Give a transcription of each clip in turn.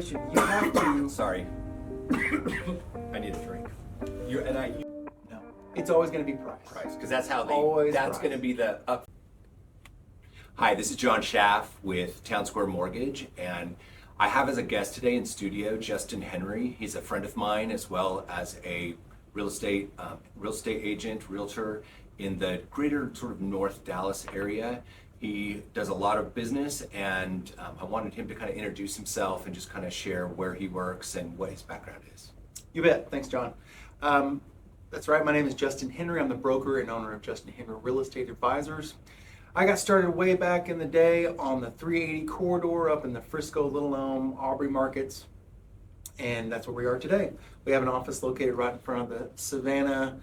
You have to. Sorry. I need a drink. No, it's always going to be Price, because that's how Always that's price. going to be the up. Hi, this is John Schaff with Town Square Mortgage, and I have as a guest today in studio Justin Henry. He's a friend of mine as well as a real estate agent, realtor in the greater sort of North Dallas area. He does a lot of business, and I wanted him to kind of introduce himself and just kind of share where he works and what his background is. You bet. Thanks, John. That's right. My name is Justin Henry. I'm the broker and owner of Justin Henry Real Estate Advisors. I got started way back in the day on the 380 corridor up in the Frisco, Little Elm, Aubrey markets, and that's where we are today. We have an office located right in front of the Savannah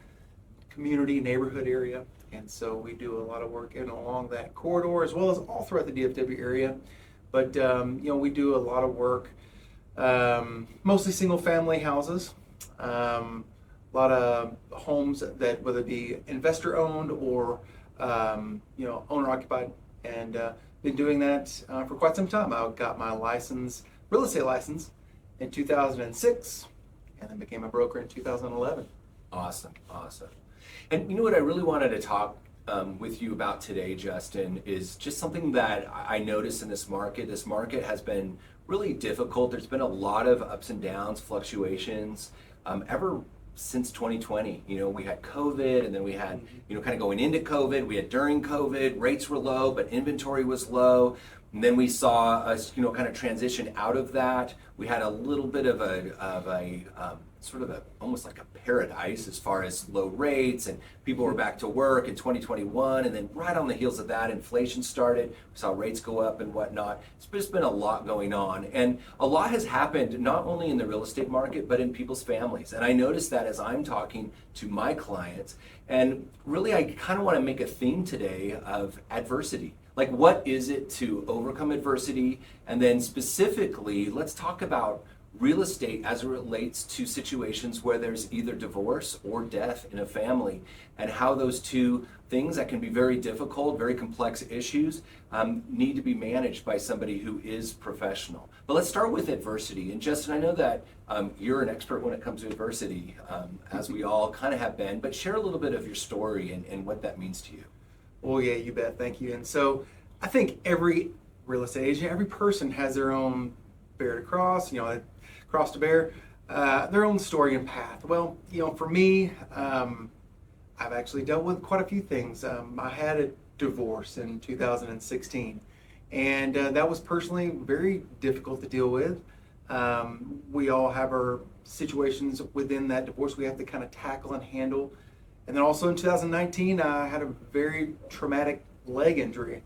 community neighborhood area. And so we do a lot of work in and along that corridor as well as all throughout the DFW area. But we do a lot of work, mostly single family houses, a lot of homes that whether it be investor owned or owner occupied, and been doing that for quite some time. I got my real estate license in 2006 and then became a broker in 2011. Awesome. And you know what I really wanted to talk with you about today, Justin, is just something that I noticed in this market. This market has been really difficult. There's been a lot of ups and downs, fluctuations, ever since 2020. We had COVID, and then we had, kind of going into COVID, we had during COVID, rates were low, but inventory was low. And then we saw us, kind of transition out of that. We had a little bit of a almost like a paradise as far as low rates, and people were back to work in 2021. And then right on the heels of that, inflation started. We saw rates go up and whatnot. It's just been a lot going on. And a lot has happened, not only in the real estate market, but in people's families. And I noticed that as I'm talking to my clients. And really, I kind of want to make a theme today of adversity. Like, what is it to overcome adversity? And then specifically, let's talk about real estate as it relates to situations where there's either divorce or death in a family, and how those two things that can be very difficult, very complex issues, need to be managed by somebody who is professional. But let's start with adversity. And Justin, I know that you're an expert when it comes to adversity, as we all kind of have been, but share a little bit of your story and what that means to you. Well, yeah, you bet. Thank you. And so I think every real estate agent, every person has their own bear to cross, cross to bear, their own story and path. Well, for me, I've actually dealt with quite a few things. I had a divorce in 2016, and that was personally very difficult to deal with. We all have our situations within that divorce we have to kind of tackle and handle. And then also in 2019, I had a very traumatic leg injury,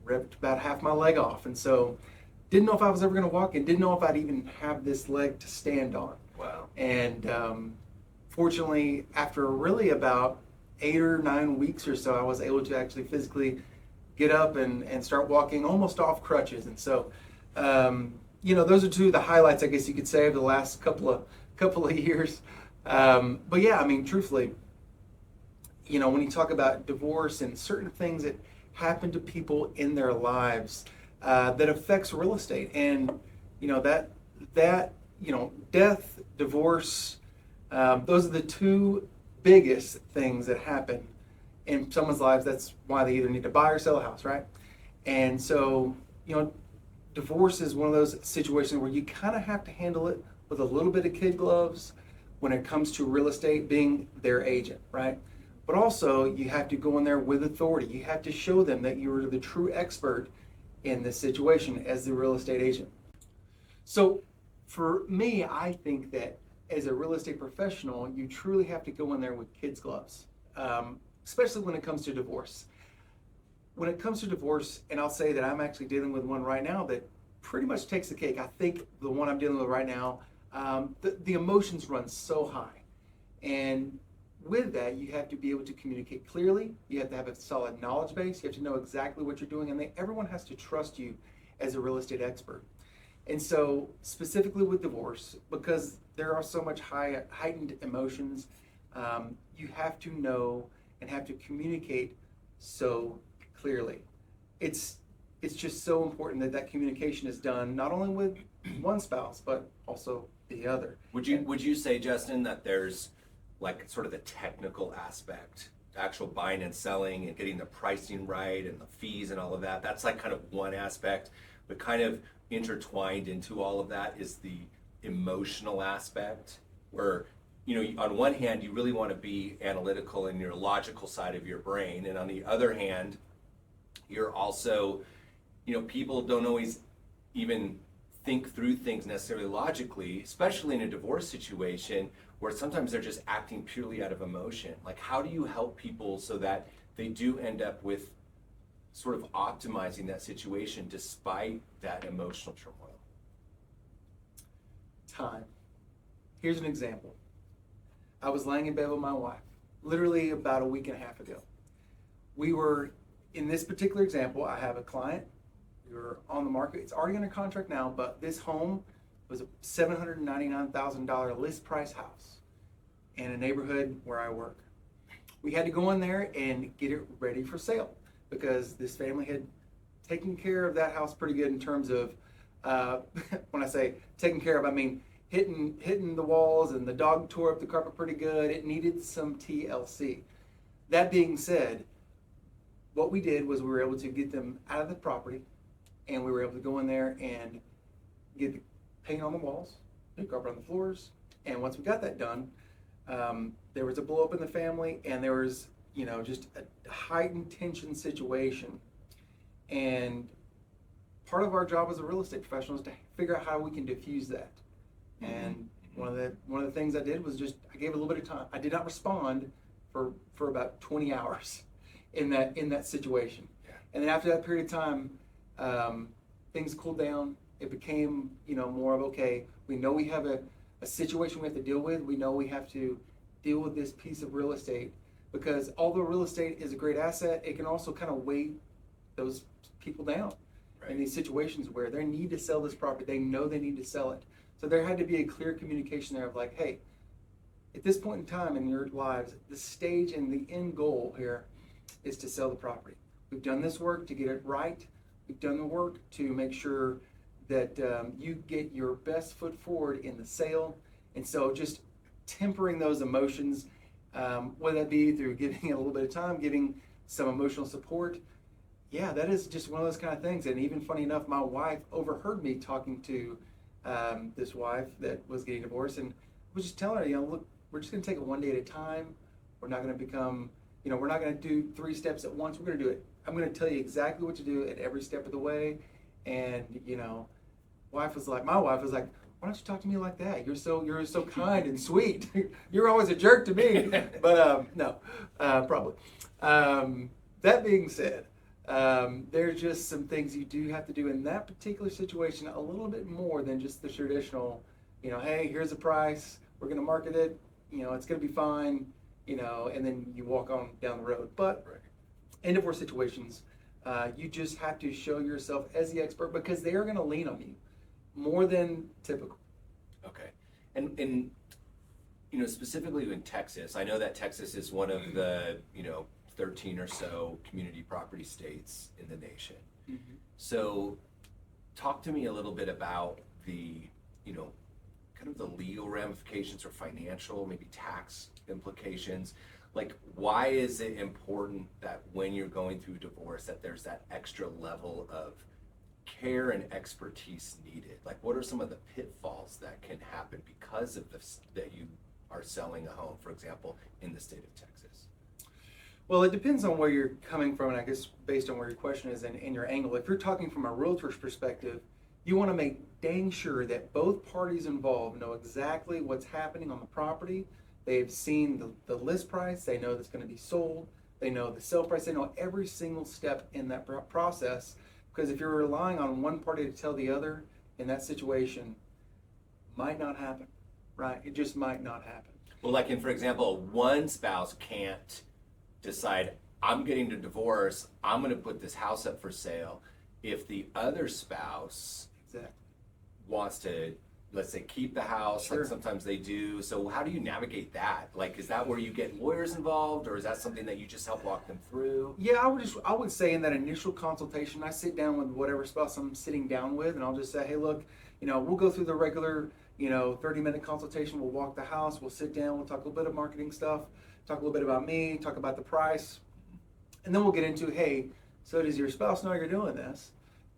ripped about half my leg off. And so didn't know if I was ever going to walk and didn't know if I'd even have this leg to stand on. Wow. And fortunately, after really about 8 or 9 weeks or so, I was able to actually physically get up and start walking almost off crutches. And so, those are two of the highlights, I guess you could say, of the last couple of years. But yeah, I mean, truthfully, when you talk about divorce and certain things that happen to people in their lives that affects real estate, and death, divorce, those are the two biggest things that happen in someone's lives. That's why they either need to buy or sell a house, right? And so, divorce is one of those situations where you kind of have to handle it with a little bit of kid gloves when it comes to real estate, being their agent, right? But also, you have to go in there with authority. You have to show them that you're the true expert in this situation as the real estate agent. So for me, I think that as a real estate professional, you truly have to go in there with kids' gloves, especially when it comes to divorce. When it comes to divorce, and I'll say that I'm actually dealing with one right now that pretty much takes the cake. I think the one I'm dealing with right now, the emotions run so high. And with that, you have to be able to communicate clearly. You have to have a solid knowledge base. You have to know exactly what you're doing, and everyone has to trust you as a real estate expert. And so, specifically with divorce, because there are so much heightened emotions, you have to know and have to communicate so clearly. It's just so important that that communication is done not only with one spouse, but also the other. Would you say, Justin, that there's like sort of the technical aspect, the actual buying and selling and getting the pricing right and the fees and all of that? That's like kind of one aspect, but kind of intertwined into all of that is the emotional aspect, where on one hand you really want to be analytical in your logical side of your brain, and on the other hand you're also, people don't always even think through things necessarily logically, especially in a divorce situation where sometimes they're just acting purely out of emotion. Like, how do you help people so that they do end up with sort of optimizing that situation despite that emotional turmoil? Time. Here's an example. I was laying in bed with my wife, literally about a week and a half ago. We were, in this particular example, I have a client. We were on the market. It's already under contract now, but this home was a $799,000 list price house in a neighborhood where I work. We had to go in there and get it ready for sale because this family had taken care of that house pretty good in terms of, when I say taken care of, I mean hitting the walls, and the dog tore up the carpet pretty good. It needed some TLC. That being said, what we did was we were able to get them out of the property, and we were able to go in there and get the paint on the walls, new carpet on the floors. And once we got that done, there was a blow up in the family, and there was, just a heightened tension situation. And part of our job as a real estate professional is to figure out how we can diffuse that. And one of the things I did was I gave a little bit of time. I did not respond for about 20 hours in that situation. Yeah. And then after that period of time, things cooled down. It became, more of, okay, we know we have a situation we have to deal with. We know we have to deal with this piece of real estate, because although real estate is a great asset, it can also kind of weigh those people down. Right. In these situations where they need to sell this property. They know they need to sell it. So there had to be a clear communication there of like, hey, at this point in time in your lives, the stage and the end goal here is to sell the property. We've done this work to get it right. We've done the work to make sure that you get your best foot forward in the sale. And so just tempering those emotions, whether that be through giving it a little bit of time, giving some emotional support. Yeah, that is just one of those kind of things. And even funny enough, my wife overheard me talking to this wife that was getting divorced, and I was just telling her, look, we're just going to take it one day at a time. We're not going to become, we're not going to do 3 steps at once. We're going to do it. I'm going to tell you exactly what to do at every step of the way. And my wife was like, why don't you talk to me like that? You're so kind and sweet. You're always a jerk to me. But no, probably. That being said, there's just some things you do have to do in that particular situation a little bit more than just the traditional, hey, here's a price, we're going to market it, it's going to be fine, and then you walk on down the road. But in divorce situations, you just have to show yourself as the expert, because they are going to lean on you more than typical. Okay. And specifically in Texas, I know that Texas is one of the, 13 or so community property states in the nation. Mm-hmm. So talk to me a little bit about the, kind of the legal ramifications or financial, maybe tax implications. Like, why is it important that when you're going through divorce that there's that extra level of care and expertise needed? Like, what are some of the pitfalls that can happen because of this, that you are selling a home, for example, in the state of Texas? Well, it depends on where you're coming from, and I guess based on where your question is and your angle. If you're talking from a realtor's perspective, you want to make dang sure that both parties involved know exactly what's happening on the property. They've seen the list price. They know that's going to be sold. They know the sale price. They know every single step in that process. Because if you're relying on one party to tell the other in that situation, might not happen, right? It just might not happen. Well, like for example, one spouse can't decide, I'm getting a divorce, I'm going to put this house up for sale, if the other spouse wants to, let's say, keep the house, Sure. like sometimes they do. So how do you navigate that? Like, is that where you get lawyers involved, or is that something that you just help walk them through? Yeah, I would say in that initial consultation, I sit down with whatever spouse I'm sitting down with, and I'll just say, hey, look, we'll go through the regular, 30-minute consultation. We'll walk the house. We'll sit down. We'll talk a little bit of marketing stuff, talk a little bit about me, talk about the price, and then we'll get into, hey, so does your spouse know you're doing this?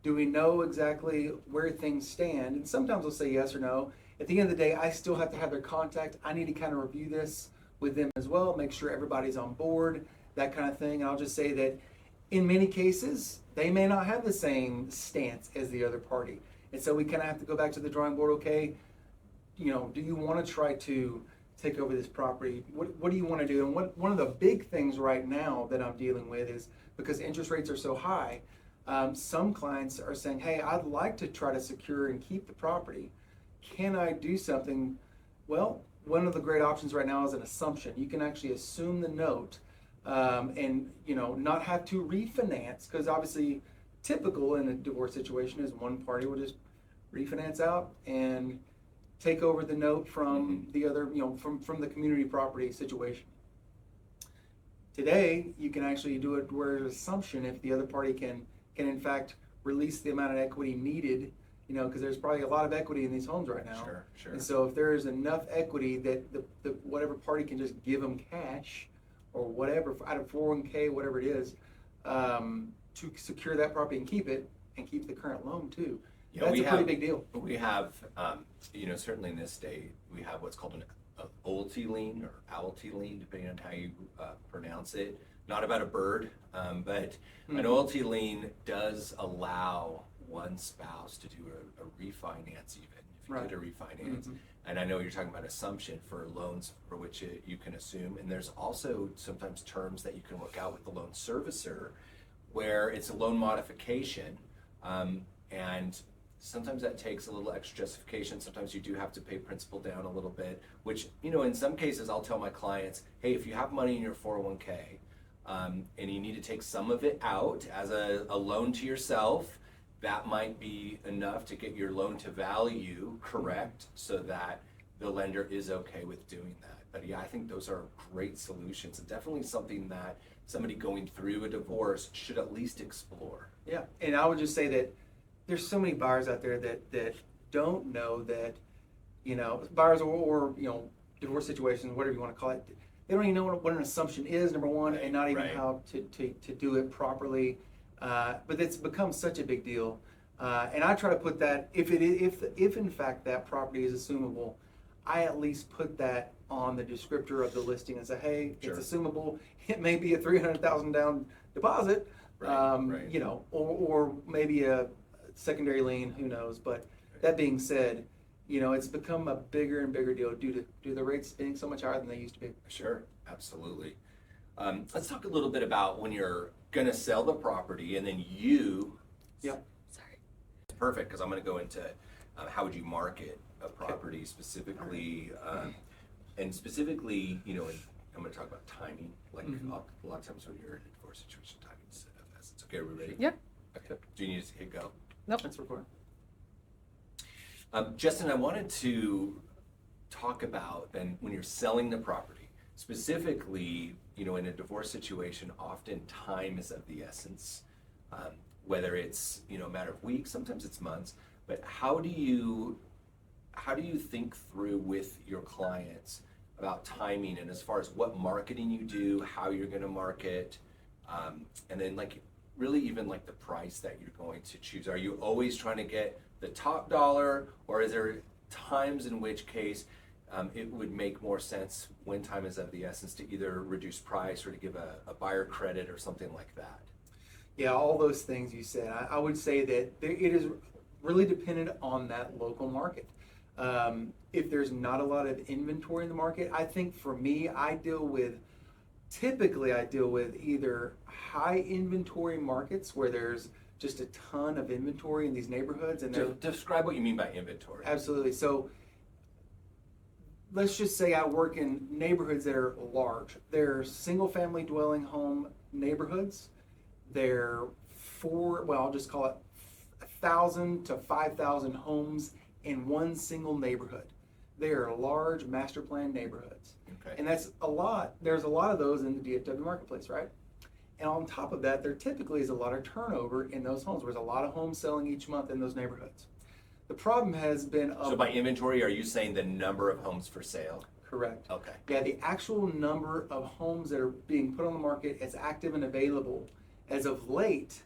Do we know exactly where things stand? And sometimes they'll say yes or no. At the end of the day, I still have to have their contact. I need to kind of review this with them as well, make sure everybody's on board, that kind of thing. And I'll just say that in many cases, they may not have the same stance as the other party. And so we kind of have to go back to the drawing board. Okay, do you want to try to take over this property? What do you want to do? And one of the big things right now that I'm dealing with is because interest rates are so high, some clients are saying, hey, I'd like to try to secure and keep the property. Can I do something? Well, one of the great options right now is an assumption. You can actually assume the note and not have to refinance, because obviously typical in a divorce situation is one party will just refinance out and take over the note from the other, from the community property situation. Today, you can actually do it where it's an assumption if the other party can in fact release the amount of equity needed, because there's probably a lot of equity in these homes right now. Sure. And so if there is enough equity that the whatever party can just give them cash or whatever out of 401k, whatever it is, to secure that property and keep it and keep the current loan too. Yeah, That's a pretty big deal. We have, certainly in this state, we have what's called an OLT lien or OLT lien, depending on how you pronounce it. Not about a bird, but an OLT lien does allow one spouse to do a refinance, even if you Right. did a refinance. And I know you're talking about assumption for loans for which you can assume. And there's also sometimes terms that you can work out with the loan servicer where it's a loan modification. And sometimes that takes a little extra justification. Sometimes you do have to pay principal down a little bit, which, in some cases I'll tell my clients, hey, if you have money in your 401k and you need to take some of it out as a loan to yourself, that might be enough to get your loan to value correct so that the lender is okay with doing that. But yeah, I think those are great solutions and definitely something that somebody going through a divorce should at least explore. Yeah, and I would just say that there's so many buyers out there that don't know that, buyers or divorce situations, whatever you want to call it, they don't even know what an assumption is, number one, and not even how to do it properly. But it's become such a big deal. And I try to put that, if in fact that property is assumable, I at least put that on the descriptor of the listing and say, hey, Sure. It's assumable. It may be a $300,000 down deposit, Right. or maybe a secondary lien, who knows. But that being said, it's become a bigger and bigger deal due to the rates being so much higher than they used to be. Sure, absolutely. Let's talk a little bit about when you're going to sell the property and then you. Yeah. Sorry. It's perfect because I'm going to go into how would you market a property specifically, and specifically, and I'm going to talk about timing. Like a lot of times when you're in a divorce situation, timing is of essence. Okay, are we ready? Yep. Okay. Do you need to hit go? Nope. That's recording. Justin, I wanted to talk about then when you're selling the property, specifically, in a divorce situation, often time is of the essence, whether it's, a matter of weeks, sometimes it's months, but how do you think through with your clients about timing and as far as what marketing you do, how you're going to market, and then really even the price that you're going to choose? Are you always trying to get the top dollar, or is there times in which case it would make more sense when time is of the essence to either reduce price or to give a buyer credit or something like that? Yeah, all those things you said. I would say that it is really dependent on that local market. If there's not a lot of inventory in the market, I think for me, typically I deal with either high inventory markets where there's just a ton of inventory in these neighborhoods. And describe what you mean by inventory. Absolutely. So let's just say I work in neighborhoods that are large. They're single family dwelling home neighborhoods. They're I'll just call it 1,000 to 5,000 homes in one single neighborhood. They are large master plan neighborhoods. Okay. And that's a lot. There's a lot of those in the DFW marketplace, right? And on top of that, there typically is a lot of turnover in those homes. There's a lot of homes selling each month in those neighborhoods. The problem has been... So by inventory, are you saying the number of homes for sale? Correct. Okay. Yeah, the actual number of homes that are being put on the market as active and available as of late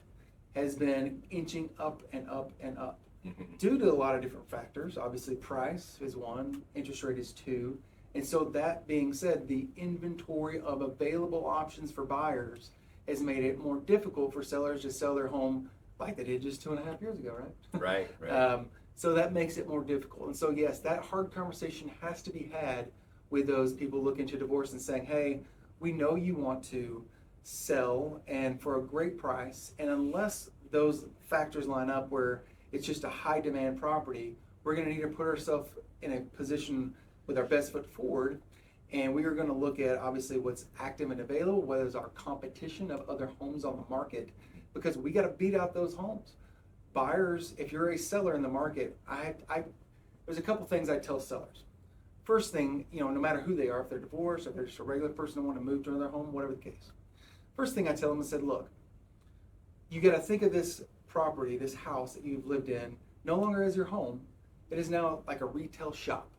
has been inching up and up and up. Mm-hmm. Due to a lot of different factors. Obviously, price is one, interest rate is two. And so that being said, the inventory of available options for buyers has made it more difficult for sellers to sell their home like they did just 2.5 years ago, right? Right. So that makes it more difficult. And so yes, that hard conversation has to be had with those people looking to divorce and saying, hey, we know you want to sell and for a great price, and unless those factors line up where it's just a high demand property, we're going to need to put ourselves in a position with our best foot forward, and we are going to look at obviously what's active and available, whether it's our competition of other homes on the market, because we got to beat out those homes. Buyers, if you're a seller in the market, there's a couple things I tell sellers. First thing, no matter who they are, if they're divorced, if they're just a regular person that want to move to another home, whatever the case. First thing I tell them is, look, you got to think of this property, this house that you've lived in, no longer as your home. It is now like a retail shop.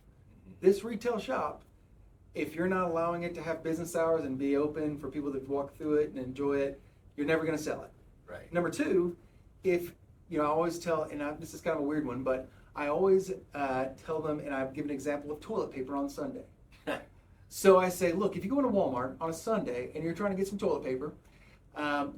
This retail shop, if you're not allowing it to have business hours and be open for people to walk through it and enjoy it, you're never going to sell it. Right. Number two, if, I always tell, and this is kind of a weird one, but I always tell them, and I've given an example of toilet paper on Sunday. So I say, look, if you go into Walmart on a Sunday and you're trying to get some toilet paper,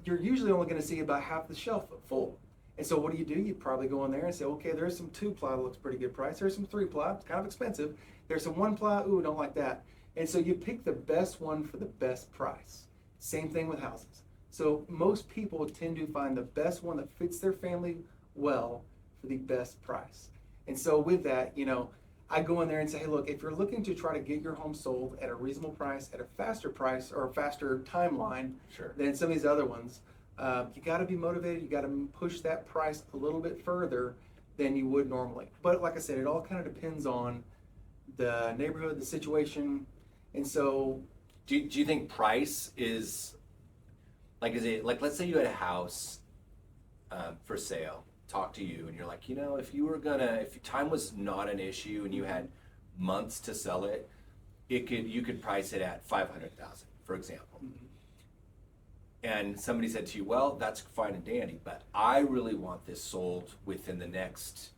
you're usually only going to see about half the shelf full. And so what do? You probably go in there and say, okay, there's some 2-ply that looks pretty good price. There's some 3-ply, it's kind of expensive. There's some 1-ply, ooh, don't like that. And so you pick the best one for the best price. Same thing with houses. So most people tend to find the best one that fits their family well for the best price. And so with that, I go in there and say, hey, look, if you're looking to try to get your home sold at a reasonable price, at a faster price or a faster timeline Sure. than some of these other ones, you got to be motivated. You got to push that price a little bit further than you would normally. But like I said, it all kind of depends on the neighborhood, the situation. And so do you think price is is it like, let's say you had a house for sale, talk to you, and you're like, if time was not an issue and you had months to sell it, you could price it at $500,000, for example. Mm-hmm. And somebody said to you, well, that's fine and dandy, but I really want this sold within the next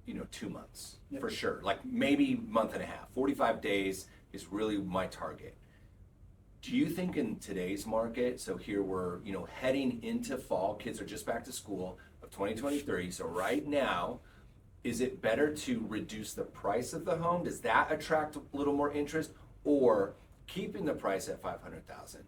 2 months. Yep. For sure. Like maybe month and a half, 45 days is really my target. Do you think in today's market, so here we're, heading into fall, kids are just back to school of 2023, so right now, is it better to reduce the price of the home? Does that attract a little more interest, or keeping the price at $500,000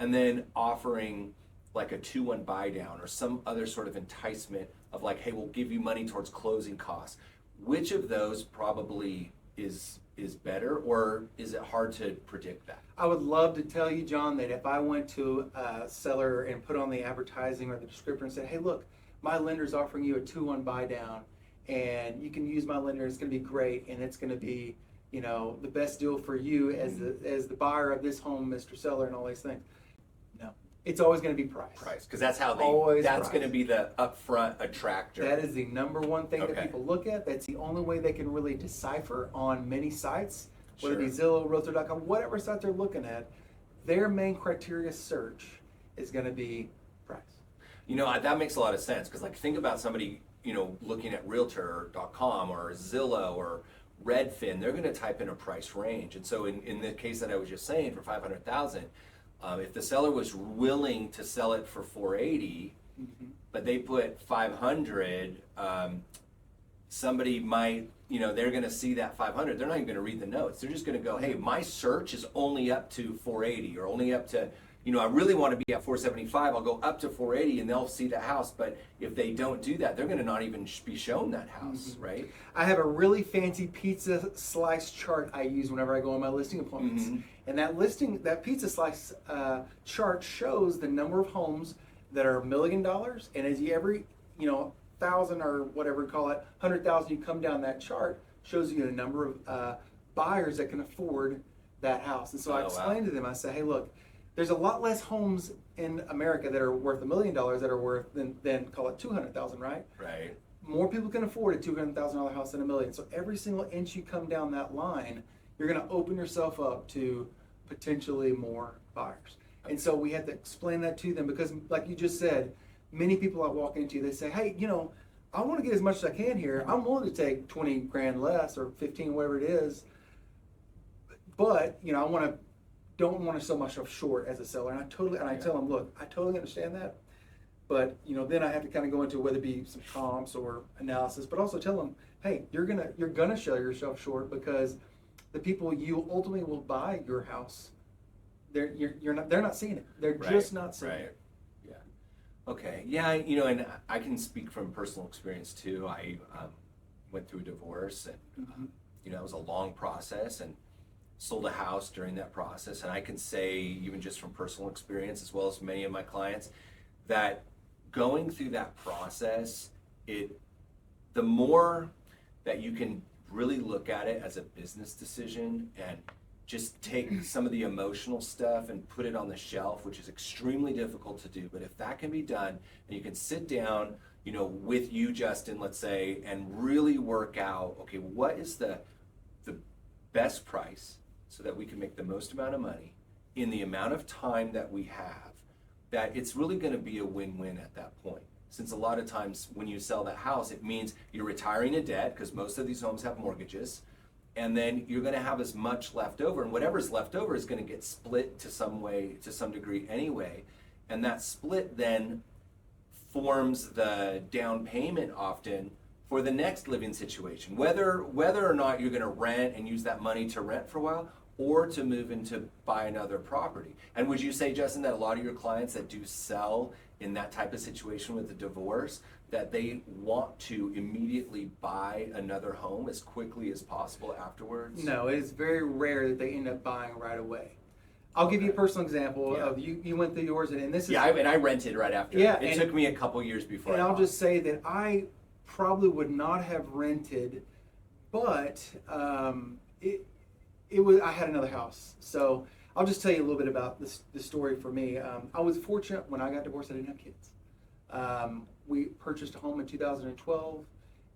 and then offering like a 2-1 buy down or some other sort of enticement of like, hey, we'll give you money towards closing costs? Which of those probably is better, or is it hard to predict that? I would love to tell you, John, that if I went to a seller and put on the advertising or the description and said, hey, look, my lender's offering you a 2-1 buy down, and you can use my lender, it's going to be great, and it's going to be, the best deal for you as the buyer of this home, Mr. Seller, and all these things. No, it's always going to be price. Price, because that's how that's going to be the upfront attractor. That is the number one thing that people look at. That's the only way they can really decipher on many sites, whether it be Zillow, Realtor.com, whatever site they're looking at. Their main criteria search is going to be price. That makes a lot of sense, because think about somebody, looking at Realtor.com or Zillow or Redfin, they're going to type in a price range. And so in the case that I was just saying, for $500,000, if the seller was willing to sell it for $480,000, mm-hmm. but they put $500,000, somebody might, they're going to see that $500,000. They're not even going to read the notes. They're just going to go, hey, my search is only up to $480,000 or only up to, I really want to be at $475,000. I'll go up to $480,000 and they'll see the house. But if they don't do that, they're going to not even be shown that house, mm-hmm. right? I have a really fancy pizza slice chart I use whenever I go on my listing appointments. Mm-hmm. And that pizza slice chart shows the number of homes that are $1 million. And as 100,000 or whatever you call it, 100,000, you come down that chart, shows you a number of buyers that can afford that house. And so I explained to them, I said, hey, look, there's a lot less homes in America that are worth $1 million that are worth than call it 200,000, right? Right. More people can afford a $200,000 house than $1 million. So every single inch you come down that line, you're going to open yourself up to potentially more buyers. And so we had to explain that to them because, like you just said, many people I walk into, they say, hey, I want to get as much as I can here. I'm willing to take 20 grand less or 15, whatever it is. But, I don't want to sell myself short as a seller. And I tell them, look, I totally understand that. But, then I have to kind of go into whether it be some comps or analysis, but also tell them, hey, you're gonna sell yourself short because the people you ultimately will buy your house, they're not seeing it. They're just not seeing it. Yeah. Okay. Yeah. And I can speak from personal experience too. I went through a divorce, and it was a long process, and sold a house during that process. And I can say, even just from personal experience, as well as many of my clients, that going through that process, the more that you can really look at it as a business decision and just take some of the emotional stuff and put it on the shelf, which is extremely difficult to do. But if that can be done, and you can sit down, with you, Justin, let's say, and really work out, okay, what is the best price so that we can make the most amount of money in the amount of time that we have, that it's really going to be a win-win at that point. Since a lot of times when you sell that house, it means you're retiring a debt, because most of these homes have mortgages, and then you're going to have as much left over, and whatever's left over is going to get split to some degree anyway, and that split then forms the down payment often for the next living situation, whether or not you're going to rent and use that money to rent for a while, or to move into buy another property. And would you say, Justin, that a lot of your clients that do sell in that type of situation with a divorce, that they want to immediately buy another home as quickly as possible afterwards? No, it is very rare that they end up buying right away. I'll give you a personal example of you went through yours, and this is... Yeah, and I rented right after. Yeah, it took me a couple years before And I I'll bought. just say that I probably would not have rented, but I had another house. So I'll just tell you a little bit about the story for me. I was fortunate when I got divorced, I didn't have kids. We purchased a home in 2012,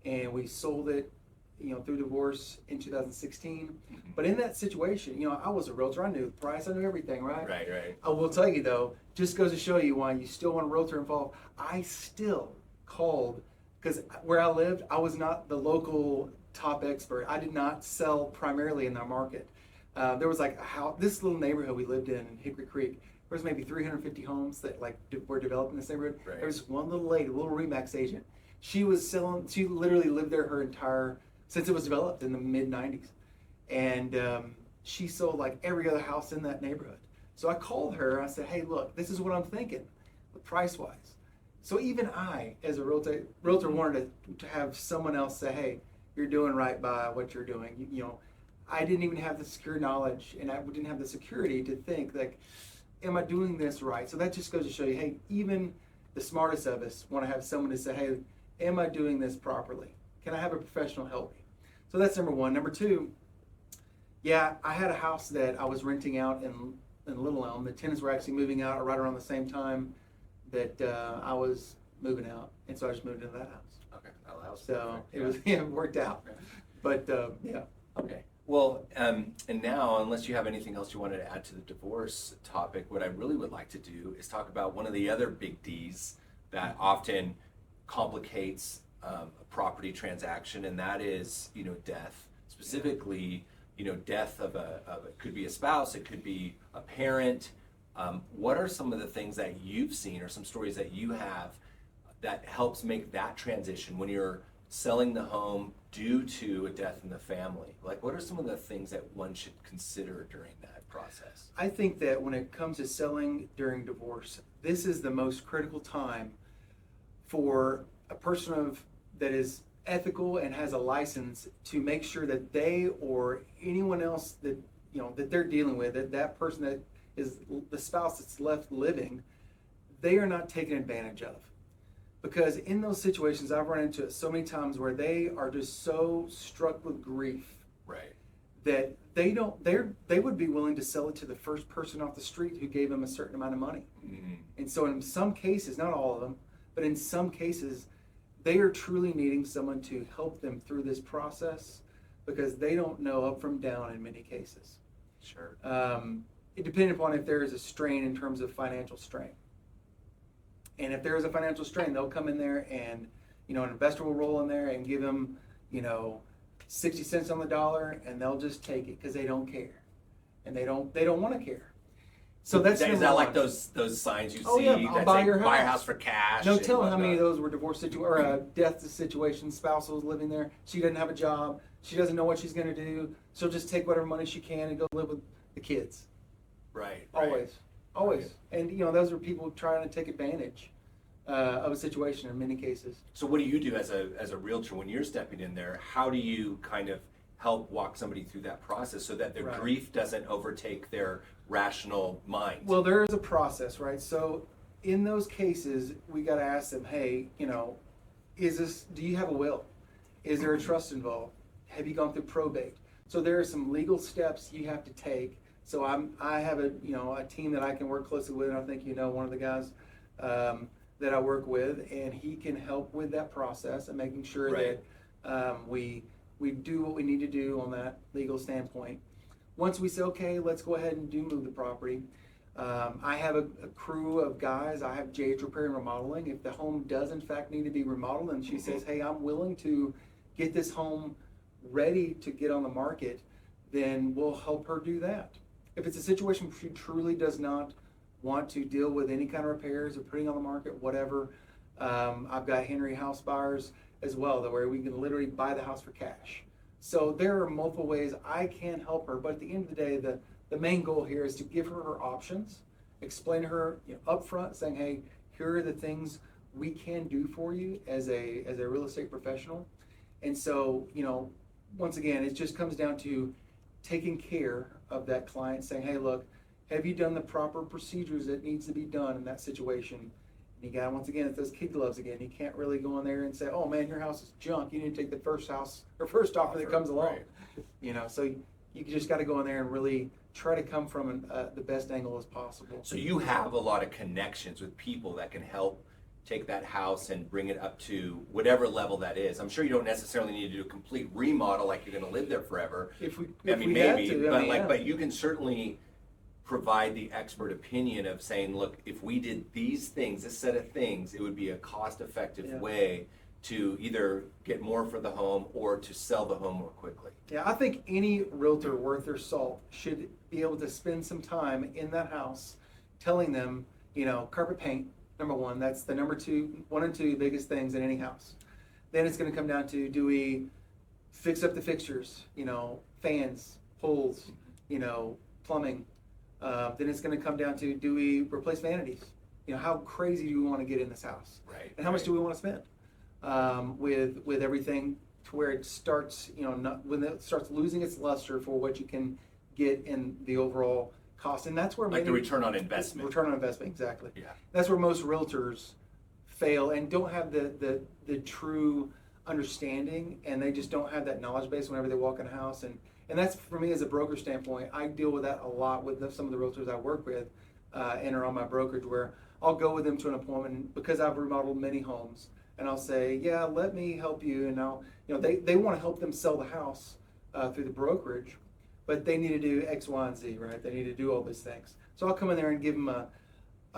and we sold it, through divorce in 2016. But in that situation, I was a realtor. I knew the price. I knew everything, right? Right. I will tell you, though, just goes to show you why you still want a realtor involved. I still called, because where I lived, I was not the local top expert. I did not sell primarily in that market. There was like this little neighborhood we lived in Hickory Creek. There was maybe 350 homes that were developed in this neighborhood. Right. There was one little lady, a little Remax agent. She literally lived there since it was developed in the mid 90s. And she sold like every other house in that neighborhood. So I called her, I said, hey, look, this is what I'm thinking, price wise. So even I, as a realtor wanted to have someone else say, hey, you're doing right by what you're doing. I didn't even have the secure knowledge, and I didn't have the security to think, like, am I doing this right? So that just goes to show you, hey, even the smartest of us want to have someone to say, hey, am I doing this properly? Can I have a professional help me? So that's number one. Number two, I had a house that I was renting out in Little Elm. The tenants were actually moving out right around the same time that I was moving out, and so I just moved into that house. Okay, that allows. So it worked out. Okay. But Okay. Well, and now, unless you have anything else you wanted to add to the divorce topic, what I really would like to do is talk about one of the other big D's that often complicates a property transaction, and that is, death. Specifically, death of it could be a spouse, it could be a parent. What are some of the things that you've seen, or some stories that you have, that helps make that transition when you're selling the home due to a death in the family? Like, what are some of the things that one should consider during that process? I think that when it comes to selling during divorce, this is the most critical time for a person that is ethical and has a license to make sure that they or anyone else that they're dealing with, that person that is the spouse that's left living, they are not taken advantage of. Because in those situations, I've run into it so many times where they are just so struck with grief Right. that they would be willing to sell it to the first person off the street who gave them a certain amount of money. Mm-hmm. And so in some cases, not all of them, but in some cases, they are truly needing someone to help them through this process because they don't know up from down in many cases. Sure. It depends upon if there is a strain in terms of financial strain. And if there is a financial strain, they'll come in there and, an investor will roll in there and give them, 60 cents on the dollar, and they'll just take it because they don't care. And they don't want to care. So that's is that number like one. those signs you Oh, see yeah, that I'll buy say your buy a house. house for cash? No and telling how many of whatnot? those were divorce or death situations. Spouse was living there. She doesn't have a job. She doesn't know what she's going to do. She'll just take whatever money she can and go live with the kids. Right. Always. And those are people trying to take advantage of a situation in many cases. So what do you do as a realtor when you're stepping in there? How do you kind of help walk somebody through that process so that their Right. grief doesn't overtake their rational mind? Well, there is a process, right? So in those cases, we got to ask them, hey, do you have a will? Is there a trust involved? Have you gone through probate? So there are some legal steps you have to take. So I have a team that I can work closely with, and I think one of the guys that I work with, and he can help with that process and making sure Right. that we do what we need to do on that legal standpoint. Once we say, okay, let's go ahead and move the property. I have a crew of guys. I have JH Repair and Remodeling. If the home does in fact need to be remodeled and she says, hey, I'm willing to get this home ready to get on the market, then we'll help her do that. If it's a situation where she truly does not want to deal with any kind of repairs or putting on the market, whatever, I've got Henry house buyers as well, where we can literally buy the house for cash. So there are multiple ways I can help her, but at the end of the day, the main goal here is to give her options, explain to her upfront, saying, hey, here are the things we can do for you as a real estate professional. And so, once again, it just comes down to taking care of that client, saying, hey, look, have you done the proper procedures that needs to be done in that situation? And you got, once again, it's those kid gloves again. You can't really go in there and say, oh man, your house is junk. You need to take the first offer that comes along. Right. So you just got to go in there and really try to come from the best angle as possible. So you have a lot of connections with people that can help take that house and bring it up to whatever level that is. I'm sure you don't necessarily need to do a complete remodel like you're going to live there forever. If we had to, but you can certainly provide the expert opinion of saying, look, if we did these things, this set of things, it would be a cost-effective way to either get more for the home or to sell the home more quickly. Yeah, I think any realtor worth their salt should be able to spend some time in that house telling them, carpet paint, number one, that's the one and two biggest things in any house. Then it's going to come down to, do we fix up the fixtures, fans, poles, plumbing. Then it's going to come down to, do we replace vanities? How crazy do we want to get in this house? Right. And how much do we want to spend with everything to where it starts, when it starts losing its luster for what you can get in the overall cost. And that's where the return on investment. Return on investment, exactly. Yeah. That's where most realtors fail and don't have the true understanding, and they just don't have that knowledge base whenever they walk in a house. And that's, for me as a broker standpoint, I deal with that a lot with some of the realtors I work with and are on my brokerage, where I'll go with them to an appointment because I've remodeled many homes, and I'll say, yeah, let me help you. And they want to help them sell the house through the brokerage, but they need to do X, Y, and Z, right? They need to do all these things. So I'll come in there and give them a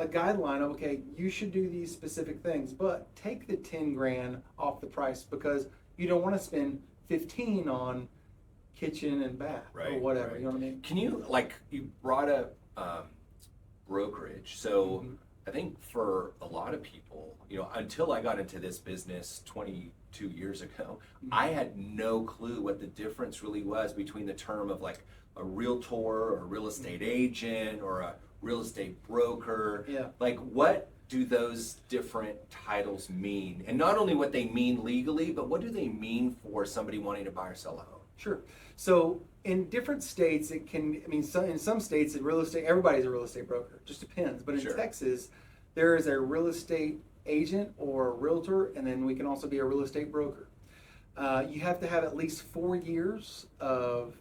guideline of, okay, you should do these specific things, but take the 10 grand off the price because you don't want to spend 15 on kitchen and bath or whatever. You know what I mean? Can you, you brought up brokerage. So I think for a lot of people, until I got into this business 22 years ago, I had no clue what the difference really was between the term of like a realtor or a real estate agent or a real estate broker. Yeah. Like, what do those different titles mean? And not only what they mean legally, but what do they mean for somebody wanting to buy or sell a home? Sure. So in different states, it can, in some states, everybody's a real estate broker. It just depends. But in Texas, there is a real estate agent or realtor, and then we can also be a real estate broker. You have to have at least 4 years of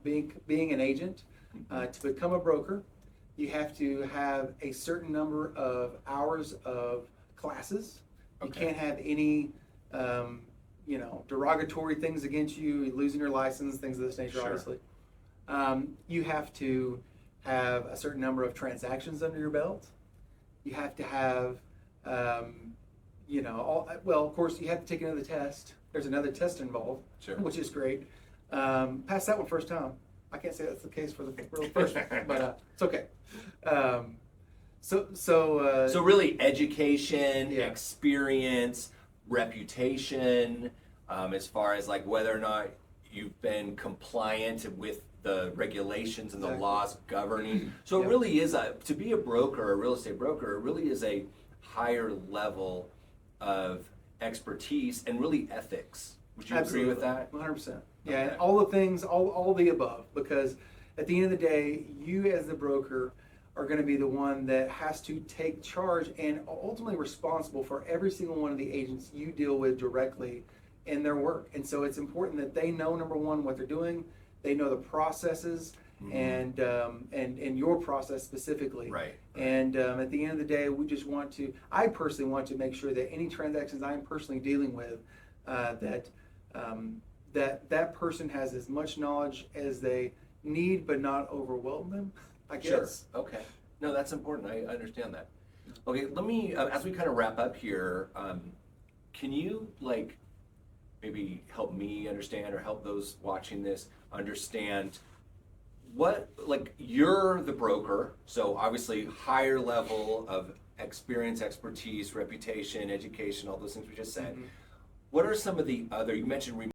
being an agent to become a broker. You have to have a certain number of hours of classes. You can't have any derogatory things against you, losing your license, things of this nature. Sure. Obviously, you have to have a certain number of transactions under your belt. You have to have of course you have to take another test. There's another test involved, Sure. which is great. Pass that one first time. I can't say that's the case for the real first one, but it's okay. So really, education, Yeah. experience, reputation, as far as like whether or not you've been compliant with the regulations and the Exactly. laws governing. So it Yep. really is to be a broker, a real estate broker, it really is a higher level of expertise and really ethics. Would you agree with that? 100%. Yeah, Okay. and all the things, all the above, because at the end of the day, you as the broker are going to be the one that has to take charge and ultimately responsible for every single one of the agents you deal with directly in their work. And so it's important that they know, number one, what they're doing, they know the processes, and your process specifically. Right. And at the end of the day, I personally want to make sure that any transactions I'm personally dealing with, that person has as much knowledge as they need, but not overwhelm them, I guess. Sure. Okay. No, that's important. I understand that. Okay, let me, as we kind of wrap up here, can you maybe help me understand or help those watching this understand what, you're the broker, so obviously higher level of experience, expertise, reputation, education, all those things we just said. Mhm. What are some of the other, you mentioned